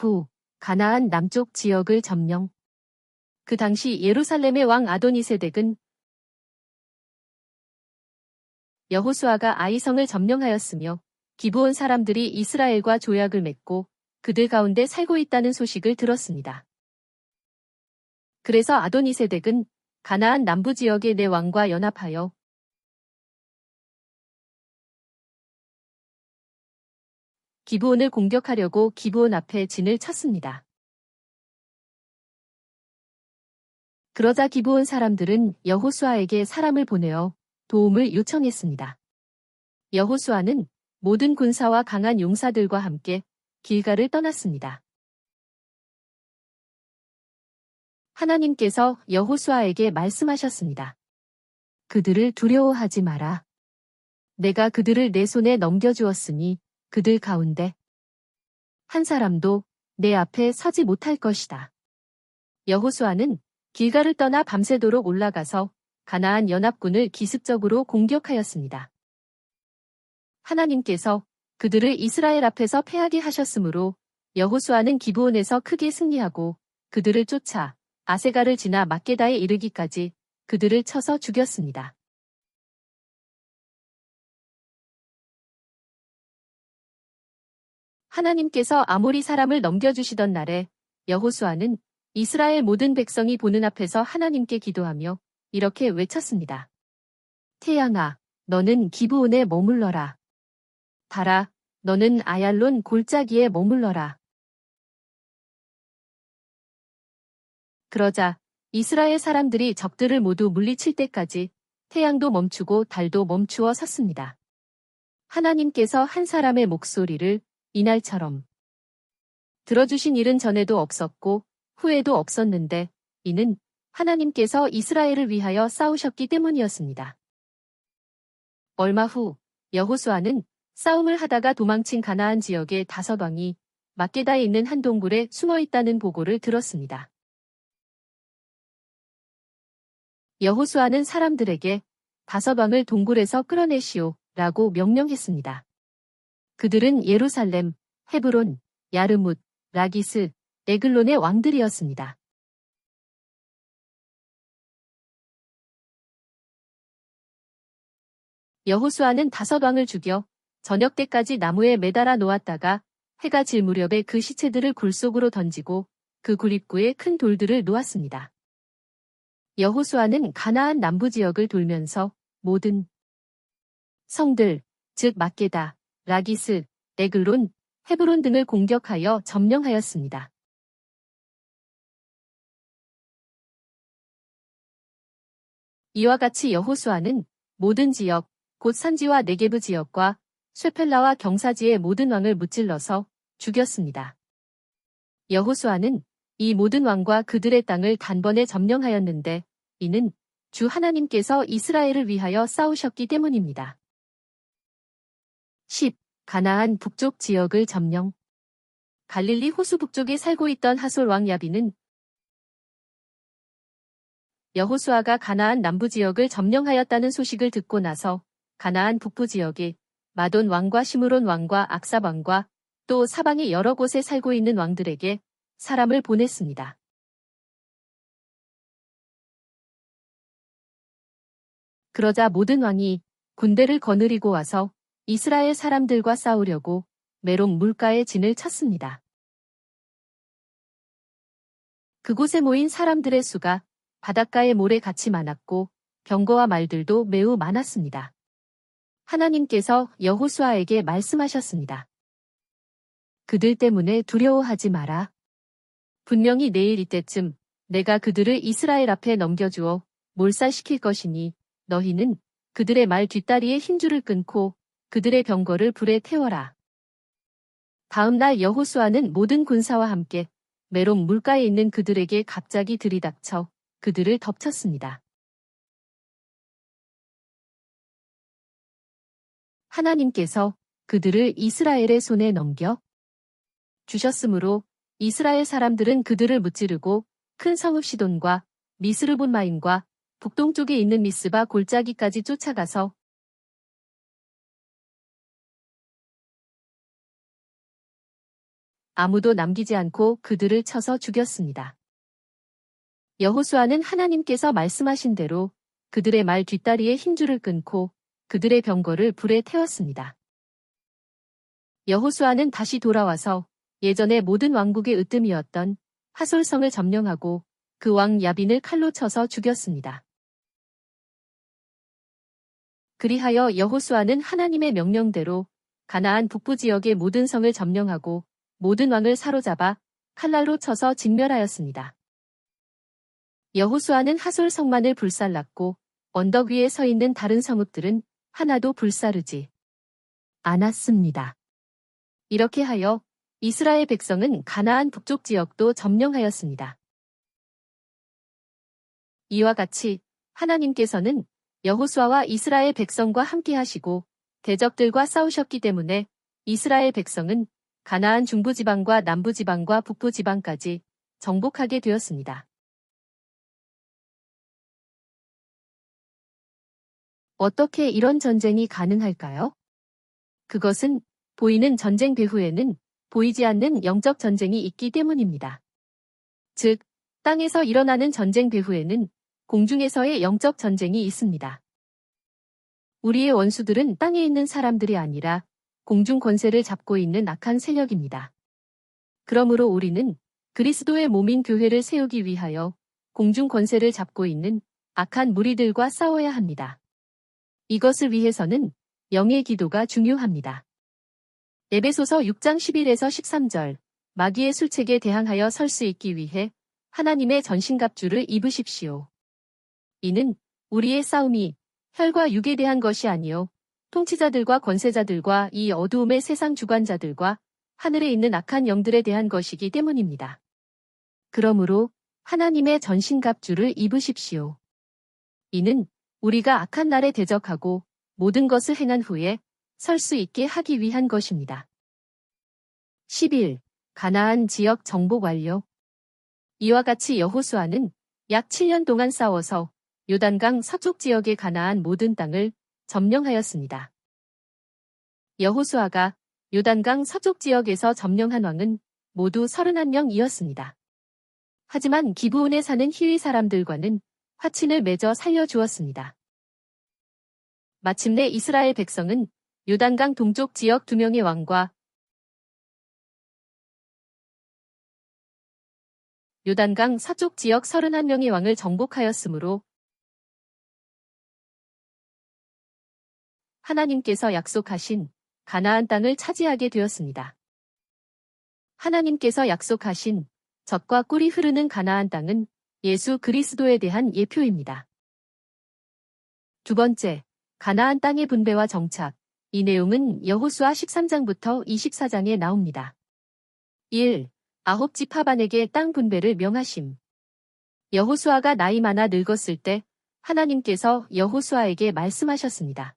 후 가나안 남쪽 지역을 점령. 그 당시 예루살렘의 왕 아도니세덱은 여호수아가 아이성을 점령하였으며 기브온 사람들이 이스라엘과 조약을 맺고 그들 가운데 살고 있다는 소식을 들었습니다. 그래서 아도니세덱은 가나안 남부 지역의 네 왕과 연합하여 기브온을 공격하려고 기브온 앞에 진을 쳤습니다. 그러자 기브온 사람들은 여호수아에게 사람을 보내어 도움을 요청했습니다. 여호수아는 모든 군사와 강한 용사들과 함께 길갈을 떠났습니다. 하나님께서 여호수아에게 말씀하셨습니다. 그들을 두려워하지 마라. 내가 그들을 내 손에 넘겨주었으니 그들 가운데 한 사람도 내 앞에 서지 못할 것이다. 여호수아는 길갈을 떠나 밤새도록 올라가서 가나안 연합군을 기습적으로 공격하였습니다. 하나님께서 그들을 이스라엘 앞에서 패하게 하셨으므로 여호수아는 기브온에서 크게 승리하고 그들을 쫓아 아세가를 지나 막게다에 이르기까지 그들을 쳐서 죽였습니다. 하나님께서 아모리 사람을 넘겨주시던 날에 여호수아는 이스라엘 모든 백성이 보는 앞에서 하나님께 기도하며 이렇게 외쳤습니다. 태양아, 너는 기브온에 머물러라. 달아, 너는 아얄론 골짜기에 머물러라. 그러자 이스라엘 사람들이 적들을 모두 물리칠 때까지 태양도 멈추고 달도 멈추어 섰습니다. 하나님께서 한 사람의 목소리를 이날처럼 들어주신 일은 전에도 없었고 후에도 없었는데 이는 하나님께서 이스라엘을 위하여 싸우셨기 때문이었습니다. 얼마 후 여호수아는 싸움을 하다가 도망친 가나안 지역의 5왕이 막게다에 있는 한 동굴에 숨어 있다는 보고를 들었습니다. 여호수아는 사람들에게 5왕을 동굴에서 끌어내시오 라고 명령했습니다. 그들은 예루살렘, 헤브론, 야르뭇, 라기스, 에글론의 왕들이었습니다. 여호수아는 5왕을 죽여 저녁 때까지 나무에 매달아 놓았다가 해가 질 무렵에 그 시체들을 굴 속으로 던지고 그 굴 입구에 큰 돌들을 놓았습니다. 여호수아는 가나안 남부 지역을 돌면서 모든 성들, 즉 막게다, 라기스, 에글론, 헤브론 등을 공격하여 점령하였습니다. 이와 같이 여호수아는 모든 지역, 곧 산지와 네게브 지역과 쇠펠라와 경사지의 모든 왕을 무찔러서 죽였습니다. 여호수아는 이 모든 왕과 그들의 땅을 단번에 점령하였는데 이는 주 하나님께서 이스라엘을 위하여 싸우셨기 때문입니다. 10. 가나안 북쪽 지역을 점령. 갈릴리 호수 북쪽에 살고 있던 하솔 왕 야빈은 여호수아가 가나안 남부 지역을 점령하였다는 소식을 듣고 나서 가나안 북부 지역에 마돈 왕과 시므론 왕과 악삽 왕과 또 사방의 여러 곳에 살고 있는 왕들에게 사람을 보냈습니다. 그러자 모든 왕이 군대를 거느리고 와서 이스라엘 사람들과 싸우려고 메롬 물가에 진을 쳤습니다. 그곳에 모인 사람들의 수가 바닷가의 모래 같이 많았고 병거와 말들도 매우 많았습니다. 하나님께서 여호수아에게 말씀하셨습니다. 그들 때문에 두려워하지 마라. 분명히 내일 이때쯤 내가 그들을 이스라엘 앞에 넘겨주어 몰살시킬 것이니 너희는 그들의 말 뒷다리에 힘줄을 끊고 그들의 병거를 불에 태워라. 다음 날 여호수아는 모든 군사와 함께 메롬 물가에 있는 그들에게 갑자기 들이닥쳐 그들을 덮쳤습니다. 하나님께서 그들을 이스라엘의 손에 넘겨 주셨으므로 이스라엘 사람들은 그들을 무찌르고 큰 성읍 시돈과 미스르본마임과 북동쪽에 있는 미스바 골짜기까지 쫓아가서 아무도 남기지 않고 그들을 쳐서 죽였습니다. 여호수아는 하나님께서 말씀하신 대로 그들의 말 뒷다리에 힘줄을 끊고 그들의 병거를 불에 태웠습니다. 여호수아는 다시 돌아와서 예전의 모든 왕국의 으뜸이었던 하솔성을 점령하고 그 왕 야빈을 칼로 쳐서 죽였습니다. 그리하여 여호수아는 하나님의 명령대로 가나안 북부 지역의 모든 성을 점령하고 모든 왕을 사로잡아 칼날로 쳐서 진멸하였습니다. 여호수아는 하솔 성만을 불살랐고 언덕 위에 서 있는 다른 성읍들은 하나도 불사르지 않았습니다. 이렇게 하여 이스라엘 백성은 가나안 북쪽 지역도 점령하였습니다. 이와 같이 하나님께서는 여호수아와 이스라엘 백성과 함께 하시고 대적들과 싸우셨기 때문에 이스라엘 백성은 가나안 중부지방과 남부지방과 북부지방까지 정복하게 되었습니다. 어떻게 이런 전쟁이 가능할까요? 그것은 보이는 전쟁 배후에는 보이지 않는 영적 전쟁이 있기 때문입니다. 즉, 땅에서 일어나는 전쟁 배후에는 공중에서의 영적 전쟁이 있습니다. 우리의 원수들은 땅에 있는 사람들이 아니라 공중 권세를 잡고 있는 악한 세력입니다. 그러므로 우리는 그리스도의 몸인 교회를 세우기 위하여 공중 권세를 잡고 있는 악한 무리들과 싸워야 합니다. 이것을 위해서는 영의 기도가 중요합니다. 에베소서 6장 11에서 13절 마귀의 술책에 대항하여 설 수 있기 위해 하나님의 전신갑주를 입으십시오. 이는 우리의 싸움이 혈과 육에 대한 것이 아니요 통치자들과 권세자들과 이 어두움의 세상 주관자들과 하늘에 있는 악한 영들에 대한 것이기 때문입니다. 그러므로 하나님의 전신갑주를 입으십시오. 이는 우리가 악한 날에 대적하고 모든 것을 행한 후에 설 수 있게 하기 위한 것입니다. 11. 가나안 지역 정복 완료. 이와 같이 여호수아는 약 7년 동안 싸워서 요단강 서쪽 지역의 가나안 모든 땅을 점령하였습니다. 여호수아가 요단강 서쪽 지역에서 점령한 왕은 모두 31명이었습니다. 하지만 기브온에 사는 히위 사람들과는 화친을 맺어 살려주었습니다. 마침내 이스라엘 백성은 요단강 동쪽 지역 2명의 왕과 요단강 서쪽 지역 31명의 왕을 정복하였으므로 하나님께서 약속하신 가나안 땅을 차지하게 되었습니다. 하나님께서 약속하신 젖과 꿀이 흐르는 가나안 땅은 예수 그리스도에 대한 예표입니다. 두 번째, 가나안 땅의 분배와 정착. 이 내용은 여호수아 13장부터 24장에 나옵니다. 1. 아홉 지파반에게 땅 분배를 명하심. 여호수아가 나이 많아 늙었을 때 하나님께서 여호수아에게 말씀하셨습니다.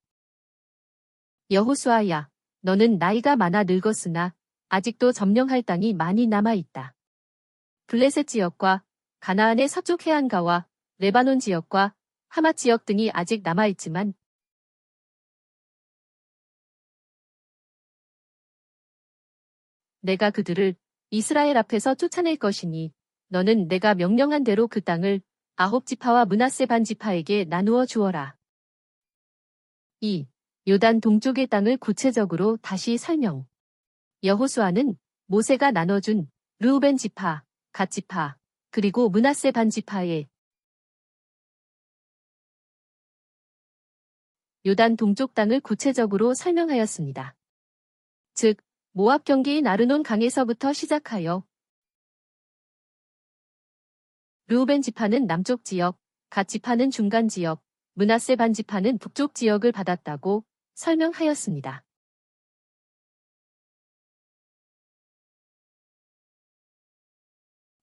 여호수아야, 너는 나이가 많아 늙었으나 아직도 점령할 땅이 많이 남아있다. 블레셋 지역과 가나안의 서쪽 해안가와 레바논 지역과 하맛 지역 등이 아직 남아있지만 내가 그들을 이스라엘 앞에서 쫓아낼 것이니 너는 내가 명령한 대로 그 땅을 아홉 지파와 므낫세 반 지파에게 나누어 주어라. 2. 요단 동쪽의 땅을 구체적으로 다시 설명. 여호수아는 모세가 나눠준 르우벤 지파, 갓 지파, 그리고 므낫세 반 지파에 요단 동쪽 땅을 구체적으로 설명하였습니다. 즉, 모압 경계인 아르논 강에서부터 시작하여 르우벤 지파는 남쪽 지역, 갓 지파는 중간 지역, 므낫세 반 지파는 북쪽 지역을 받았다고 설명하였습니다.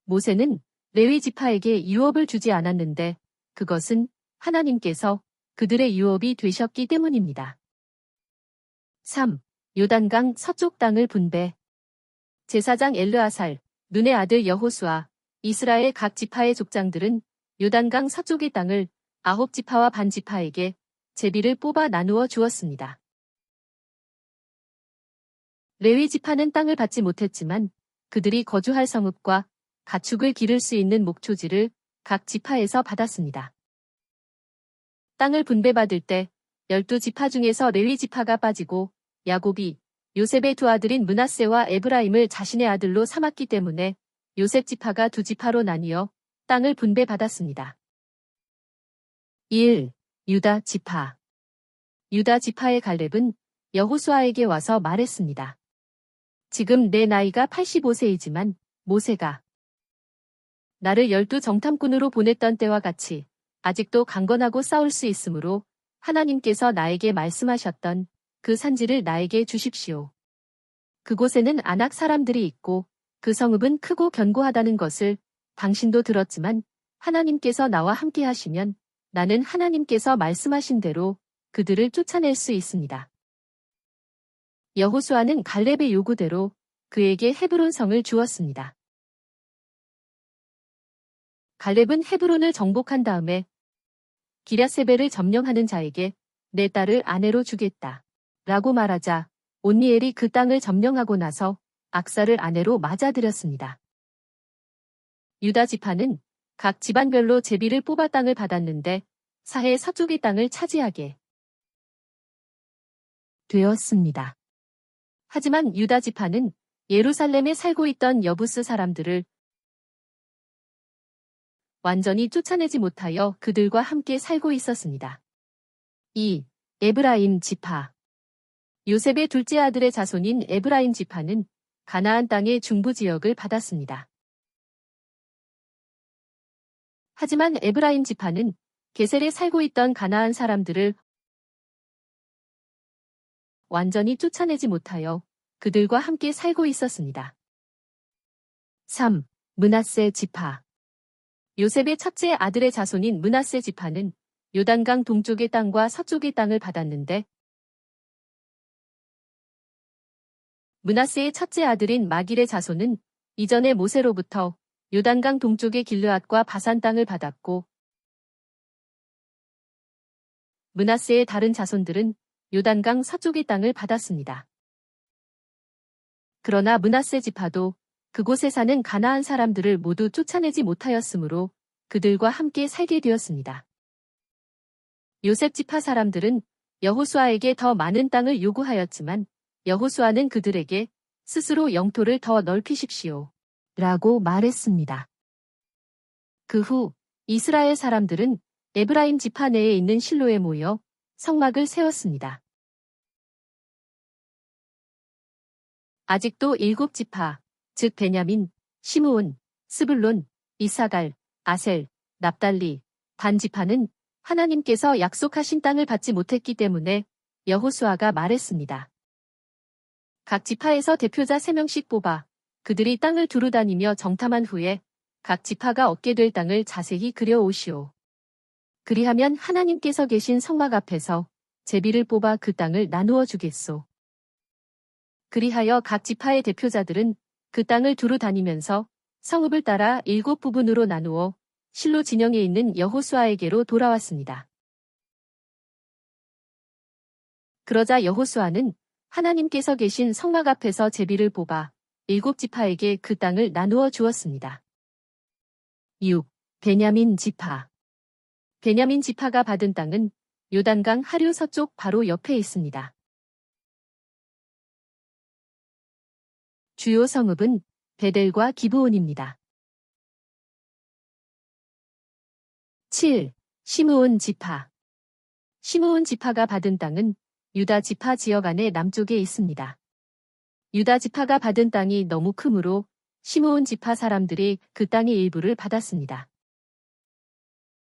모세는 레위 지파에게 유업을 주지 않았는데 그것은 하나님께서 그들의 유업이 되셨기 때문입니다. 3. 요단강 서쪽 땅을 분배. 제사장 엘르아살, 눈의 아들 여호수아, 이스라엘 각 지파의 족장들은 요단강 서쪽의 땅을 아홉 지파와 반 지파에게 제비를 뽑아 나누어 주었습니다. 레위 지파는 땅을 받지 못했지만 그들이 거주할 성읍과 가축을 기를 수 있는 목초지를 각 지파에서 받았습니다. 땅을 분배받을 때 12지파 중에서 레위 지파가 빠지고 야곱이 요셉의 두 아들인 므낫세와 에브라임을 자신의 아들로 삼았기 때문에 요셉 지파가 두 지파로 나뉘어 땅을 분배받았습니다. 1. 유다 지파. 유다 지파의 갈렙은 여호수아에게 와서 말했습니다. 지금 내 나이가 85세이지만 모세가 나를 12정탐꾼으로 보냈던 때와 같이 아직도 강건하고 싸울 수 있으므로 하나님께서 나에게 말씀하셨던 그 산지를 나에게 주십시오. 그곳에는 아낙 사람들이 있고 그 성읍은 크고 견고하다는 것을 당신도 들었지만 하나님께서 나와 함께 하시면 나는 하나님께서 말씀하신 대로 그들을 쫓아낼 수 있습니다. 여호수아는 갈렙의 요구대로 그에게 헤브론 성을 주었습니다. 갈렙은 헤브론을 정복한 다음에 기랴세벨을 점령하는 자에게 내 딸을 아내로 주겠다 라고 말하자 온니엘이 그 땅을 점령하고 나서 악사를 아내로 맞아들였습니다. 유다 지파는 각 집안별로 제비를 뽑아 땅을 받았는데 사해 서쪽의 땅을 차지하게 되었습니다. 하지만 유다 지파는 예루살렘에 살고 있던 여부스 사람들을 완전히 쫓아내지 못하여 그들과 함께 살고 있었습니다. 2. 에브라임 지파. 요셉의 둘째 아들의 자손인 에브라임 지파는 가나안 땅의 중부 지역을 받았습니다. 하지만 에브라임 지파는 게셀에 살고 있던 가나안 사람들을 완전히 쫓아내지 못하여 그들과 함께 살고 있었습니다. 3. 므낫세 지파. 요셉의 첫째 아들의 자손인 므낫세 지파는 요단강 동쪽의 땅과 서쪽의 땅을 받았는데 므낫세의 첫째 아들인 마길의 자손은 이전에 모세로부터 요단강 동쪽의 길르앗과 바산 땅을 받았고 므낫세의 다른 자손들은 요단강 서쪽의 땅을 받았습니다. 그러나 므낫세 지파도 그곳에 사는 가나안 사람들을 모두 쫓아내지 못하였으므로 그들과 함께 살게 되었습니다. 요셉 지파 사람들은 여호수아에게 더 많은 땅을 요구하였지만 여호수아는 그들에게 스스로 영토를 더 넓히십시오 라고 말했습니다. 그 후 이스라엘 사람들은 에브라임 지파 내에 있는 실로에 모여 성막을 세웠습니다. 아직도 7지파, 즉 베냐민, 시므온, 스불론, 이사갈, 아셀, 납달리, 단 지파는 하나님께서 약속하신 땅을 받지 못했기 때문에 여호수아가 말했습니다. 각 지파에서 대표자 3명씩 뽑아 그들이 땅을 두루 다니며 정탐한 후에 각 지파가 얻게 될 땅을 자세히 그려오시오. 그리하면 하나님께서 계신 성막 앞에서 제비를 뽑아 그 땅을 나누어 주겠소. 그리하여 각 지파의 대표자들은 그 땅을 두루 다니면서 성읍을 따라 7부분으로 나누어 실로 진영에 있는 여호수아에게로 돌아왔습니다. 그러자 여호수아는 하나님께서 계신 성막 앞에서 제비를 뽑아 7지파에게 그 땅을 나누어 주었습니다. 6. 베냐민 지파. 베냐민 지파가 받은 땅은 요단강 하류 서쪽 바로 옆에 있습니다. 주요 성읍은 베델과 기브온입니다. 7. 시므온 지파. 시므온 지파가 받은 땅은 유다 지파 지역 안의 남쪽에 있습니다. 유다 지파가 받은 땅이 너무 크므로 시므온 지파 사람들이 그 땅의 일부를 받았습니다.